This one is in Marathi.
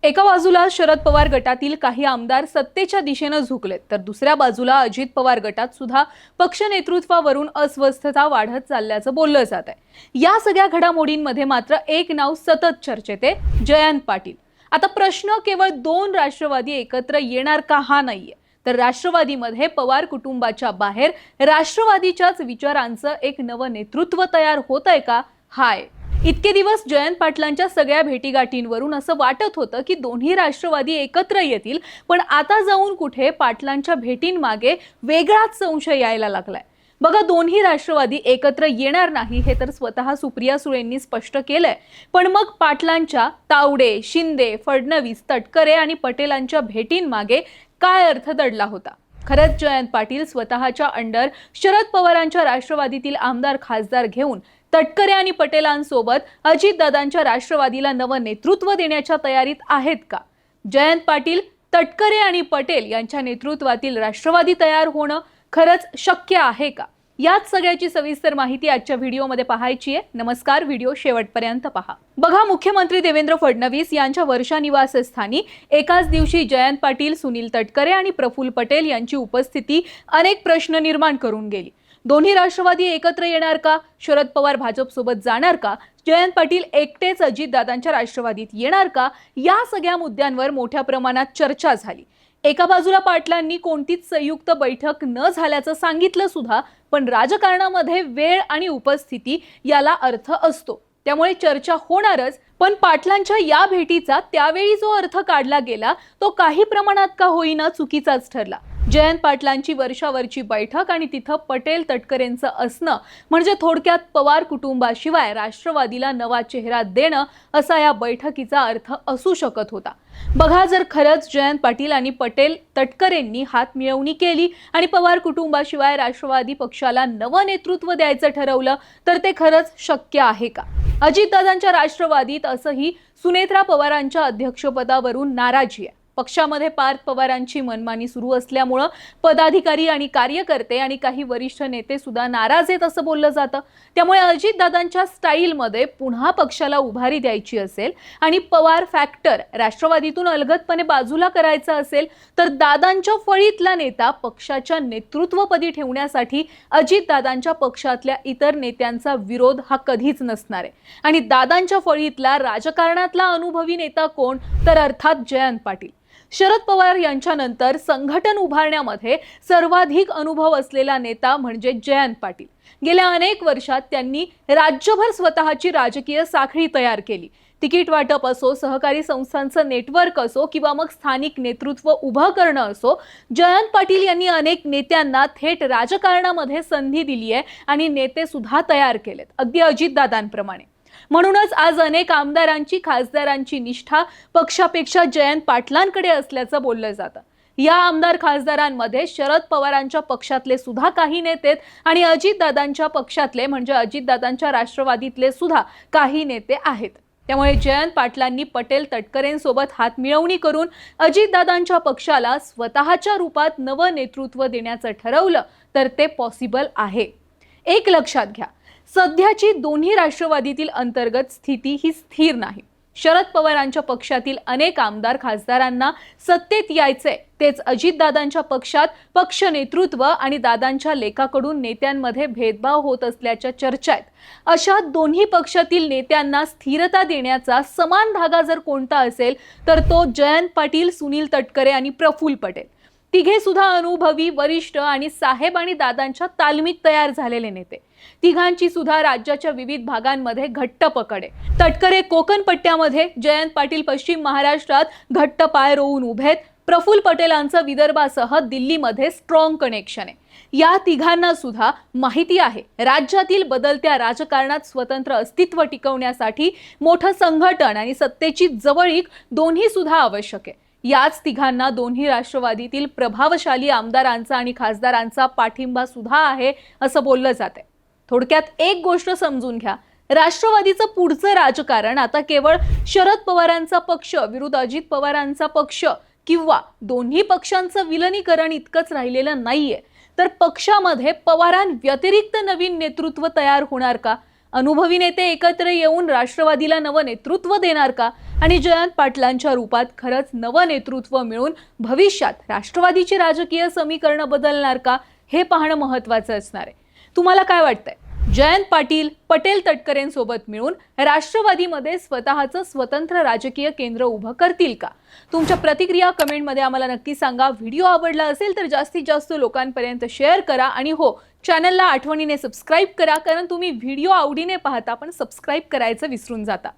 एका बाजूला शरद पवार गटातील काही आमदार सत्तेच्या दिशेने झुकलेत, तर दुसऱ्या बाजूला अजित पवार गटात सुद्धा पक्ष नेतृत्वावरून अस्वस्थता वाढत चालल्याचं बोललं जात आहे। या सगळ्या घडामोडींमध्ये मात्र एक नाव सतत चर्चेत आहे, जयंत पाटील। आता प्रश्न केवळ दोन राष्ट्रवादी एकत्र येणार का हा नाहीये, तर राष्ट्रवादीमध्ये पवार कुटुंबाच्या बाहेर राष्ट्रवादीच्याच विचारांचं एक नवं नेतृत्व तयार होतंय का हाय। इतके दिवस जयंत पाटलांच्या सगळ्या भेटीगाठींवरून असं वाटत होतं की दोन्ही राष्ट्रवादी एकत्र येतील, पण आता जाऊन कुठे पाटलांच्या भेटींमागे वेगळाच संशय यायला लागलाय। बघा, दोन्ही राष्ट्रवादी एकत्र येणार नाही हे तर स्वतः सुप्रिया सुळेंनी स्पष्ट केलंय, पण मग पाटलांच्या तावडे, शिंदे, फडणवीस, तटकरे आणि पटेलांच्या भेटींमागे काय अर्थ दडला होता? खरंच जयंत पाटील स्वतःच्या अंडर शरद पवारांच्या राष्ट्रवादीतील आमदार खासदार घेऊन तटकरे आणि पटेलांसोबत अजितदादांच्या राष्ट्रवादीला नवं नेतृत्व देण्याच्या तयारीत आहेत का? जयंत पाटील, तटकरे आणि पटेल यांच्या नेतृत्वातील राष्ट्रवादी तयार होणं खरंच शक्य आहे का? याच सगळ्याची सविस्तर माहिती आजच्या व्हिडिओमध्ये पाहायची आहे। नमस्कार, व्हिडिओ शेवटपर्यंत पहा। बघा, मुख्यमंत्री देवेंद्र फडणवीस यांच्या वर्षा निवासस्थानी एकाच दिवशी जयंत पाटील, सुनील तटकरे आणि प्रफुल्ल पटेल यांची उपस्थिती अनेक प्रश्न निर्माण करून गेली। दोन्ही राष्ट्रवादी एकत्र येणार का? शरद पवार भाजप सोबत जाणार का? जयंत पाटील एकटेच अजितदादांच्या राष्ट्रवादीत येणार का? या सगळ्या मुद्द्यांवर मोठ्या प्रमाणात चर्चा झाली। एका बाजूला पाटलांनी कोणतीच संयुक्त बैठक न झाल्याचं सांगितलं सुद्धा, पण राजकारणामध्ये वेळ आणि उपस्थिती याला अर्थ असतो, त्यामुळे चर्चा होणारच। पण पाटलांच्या या भेटीचा त्यावेळी जो अर्थ काढला गेला तो काही प्रमाणात का होईना चुकीचाच ठरला। जयंत पाटलांची वर्षावरची बैठक आणि तिथं पटेल तटकरेंचं असणं म्हणजे थोडक्यात पवार कुटुंबाशिवाय राष्ट्रवादीला नवा चेहरा देणं असा या बैठकीचा अर्थ असू शकत होता। बघा, जर खरंच जयंत पाटील आणि पटेल तटकरेंनी हात मिळवणी केली आणि पवार कुटुंबाशिवाय राष्ट्रवादी पक्षाला नवं नेतृत्व द्यायचं ठरवलं, तर ते खरंच शक्य आहे का? अजितदादांच्या राष्ट्रवादीत असंही सुनेत्रा पवारांच्या अध्यक्षपदावरून नाराजी आहे। पक्षामध्ये पार्थ पवारांची मनमानी सुरू असल्यामुळे पदाधिकारी आणि कार्यकर्ते आणि काही वरिष्ठ नेते सुद्धा नाराज आहेत असं बोललं जातं। त्यामुळे अजितदादांच्या स्टाईलमध्ये पुन्हा पक्षाला उभारी द्यायची असेल आणि पवार फॅक्टर राष्ट्रवादीतून अलगदपणे बाजूला करायचा असेल, तर दादांच्या फळीतला नेता पक्षाच्या नेतृत्वपदी ठेवण्यासाठी अजितदादांच्या पक्षातल्या इतर नेत्यांचा विरोध हा कधीच नसणार आहे। आणि दादांच्या फळीतला राजकारणातला अनुभवी नेता कोण? तर अर्थात जयंत पाटील। शरद पवार यांच्यानंतर संघटन उभारण्यामध्ये सर्वाधिक अनुभव असलेला नेता म्हणजे जयंत पाटील। गेल्या अनेक वर्षात त्यांनी राज्यभर स्वतःची राजकीय साखळी तयार केली। तिकीट वाटप असो, सहकारी संस्थांचं नेटवर्क असो किंवा मग स्थानिक नेतृत्व उभं करणं असो, जयंत पाटील यांनी अनेक नेत्यांना थेट राजकारणामध्ये संधी दिली आहे आणि नेते सुद्धा तयार केलेत, अगदी अजितदादांप्रमाणे। म्हणूनच आज अनेक आमदारांची, खासदारांची निष्ठा पक्षापेक्षा जयंत पाटलांकडे असल्याचं बोललं जातं। या आमदार खासदारांमध्ये शरद पवारांच्या पक्षातले सुद्धा काही नेते आणि अजितदादांच्या पक्षातले म्हणजे अजितदादांच्या राष्ट्रवादीतले सुद्धा काही नेते आहेत। त्यामुळे जयंत पाटलांनी पटेल तटकरेंसोबत हात मिळवणी करून अजितदादांच्या पक्षाला स्वतःच्या रूपात नवं नेतृत्व देण्याचं ठरवलं, तर ते पॉसिबल आहे। एक लक्षात घ्या, सध्याची दोन्ही राष्ट्रवादीतील अंतर्गत स्थिती ही स्थिर नाही। शरद पवारांच्या पक्षातील अनेक आमदार खासदारांना सत्तेत यायचे, तेच अजितदादांच्या पक्षात पक्ष नेतृत्व आणि दादांच्या लेखाकडून नेत्यांमध्ये भेदभाव होत असल्याच्या चर्चा आहेत। अशा दोन्ही पक्षातील नेत्यांना स्थिरता देण्याचा समान धागा जर कोणता असेल, तर तो जयंत पाटील, सुनील तटकरे आणि प्रफुल्ल पटेल। तिघे सुद्धा अनुभवी, वरिष्ठ आणि साहेब आणि दादांच्या तालमीत तयार झालेले नेते। तिघांची सुद्धा राज्याच्या विविध भागांमध्ये घट्ट पकड आहे। तटकरे कोकण पट्ट्यामध्ये, जयंत पाटील पश्चिम महाराष्ट्रात घट्ट पाय रोवून उभेत। प्रफुल्ल पटेलांचं विदर्भासह दिल्लीमध्ये स्ट्रॉंग कनेक्शन आहे। या तिघांना सुद्धा माहिती आहे, राज्यातील बदलत्या राजकारणात स्वतंत्र अस्तित्व टिकवण्यासाठी मोठं संघटन आणि सत्तेची जवळीक दोन्ही सुद्धा आवश्यक आहे। याच तिघांना दोन्ही राष्ट्रवादीतील प्रभावशाली आमदारांचा आणि खासदारांचा पाठिंबा सुद्धा आहे असं बोललं जातंय। थोडक्यात एक गोष्ट समजून घ्या, राष्ट्रवादीचं पुढचं राजकारण आता केवळ शरद पवारांचा पक्ष विरुद्ध अजित पवारांचा पक्ष किंवा दोन्ही पक्षांचं विलीनीकरण इतकंच राहिलेलं नाहीये, तर पक्षामध्ये पवारांव्यतिरिक्त नवीन नेतृत्व तयार होणार का? अनुभवी नेते एकत्र येऊन राष्ट्रवादीला नवं नेतृत्व देणार का? आणि जयंत पाटलांच्या रूपात खरंच नवं नेतृत्व मिळून भविष्यात राष्ट्रवादीची राजकीय समीकरणं बदलणार का? हे पाहणं महत्त्वाचं असणार आहे. तुम्हाला काय वाटतंय? जयंत पाटील पटेल तटकरेंसोबत मिळून राष्ट्रवादीमध्ये स्वतःचं स्वतंत्र राजकीय केंद्र उभं करतील का? तुमच्या प्रतिक्रिया कमेंटमध्ये आम्हाला नक्की सांगा. व्हिडिओ आवडला असेल तर जास्तीत जास्त लोकांपर्यंत शेअर करा आणि हो, चॅनलला आठवणीने सबस्क्राईब करा, कारण तुम्ही व्हिडिओ आवडीने पाहता पण सबस्क्राईब करायचं विसरून जाता.